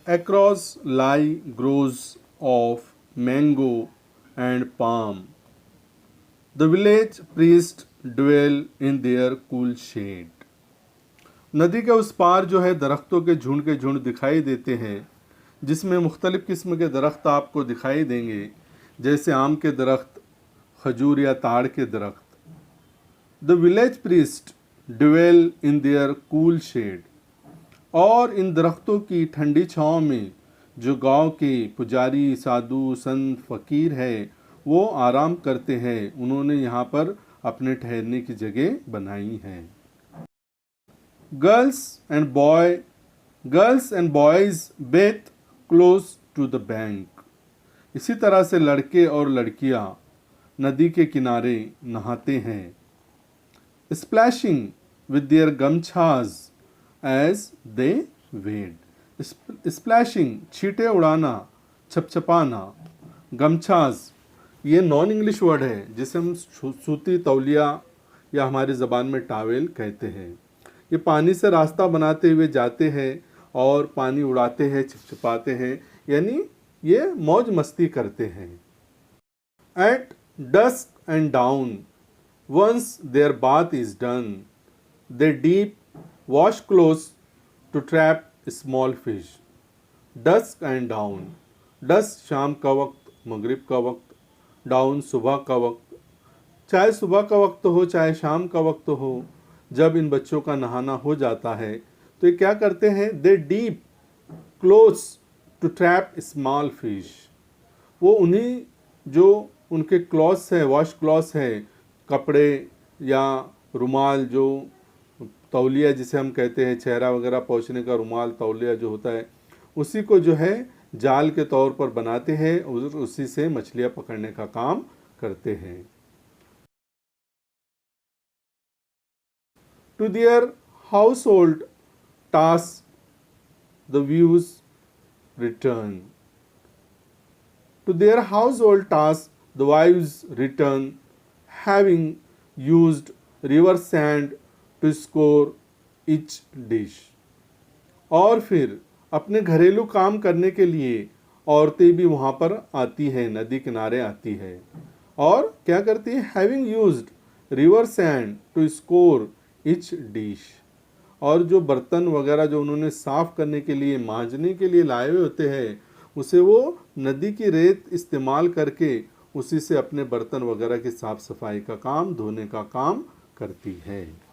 across lie groves of mango and palm. The village priests dwell in their cool shade. नदी के उस पार जो है दरख्तों के झुंड दिखाई देते हैं, जिसमें मुख्तलिफ़ किस्म के दरख्त आपको दिखाई देंगे, जैसे आम के दरख्त, खजूर या ताड़ के दरख्त. The village priest dwell in their cool shade. और इन दरख्तों की ठंडी छाँव में जो गांव के पुजारी, साधु, संत, फ़कीर है वो आराम करते हैं. उन्होंने यहाँ पर अपने ठहरने की जगह बनाई है. Girls and boys bathe close to the bank. इसी तरह से लड़के और लड़कियां नदी के किनारे नहाते हैं. Splashing with their gamchhas as they wade. Splashing छींटे उड़ाना, छपछपाना. गमछाज ये नॉन इंग्लिश वर्ड है जिसे हम सूती तौलिया या हमारी ज़बान में टावेल कहते हैं. ये पानी से रास्ता बनाते हुए जाते हैं और पानी उड़ाते हैं, छिपछिपाते हैं, यानी ये मौज मस्ती करते हैं. At dusk and dawn once their bath is done they deep wash close to trap small fish. Dusk and dawn. Dusk शाम का वक्त, मगरिब का वक्त. डाउन सुबह का वक्त. चाहे सुबह का वक्त हो चाहे शाम का वक्त हो, जब इन बच्चों का नहाना हो जाता है तो ये क्या करते हैं? They dip cloths to trap small fish. वो उन्हीं जो उनके क्लॉथ्स है, वॉश क्लॉथ्स है, कपड़े या रुमाल, जो तौलिया जिसे हम कहते हैं, चेहरा वगैरह पोंछने का रुमाल, तौलिया जो होता है, उसी को जो है जाल के तौर पर बनाते हैं और उसी से मछलियाँ पकड़ने का काम करते हैं. To their household tasks the views return. To their household tasks the wives return, having used river sand to score each dish. और फिर अपने घरेलू काम करने के लिए औरतें भी वहाँ पर आती हैं, नदी किनारे आती है. और क्या करती है? Having used river sand to scour each dish. और जो बर्तन वगैरह जो उन्होंने साफ़ करने के लिए, मांजने के लिए लाए हुए होते हैं, उसे वो नदी की रेत इस्तेमाल करके उसी से अपने बर्तन वगैरह की साफ़ सफाई का काम, धोने का काम करती है.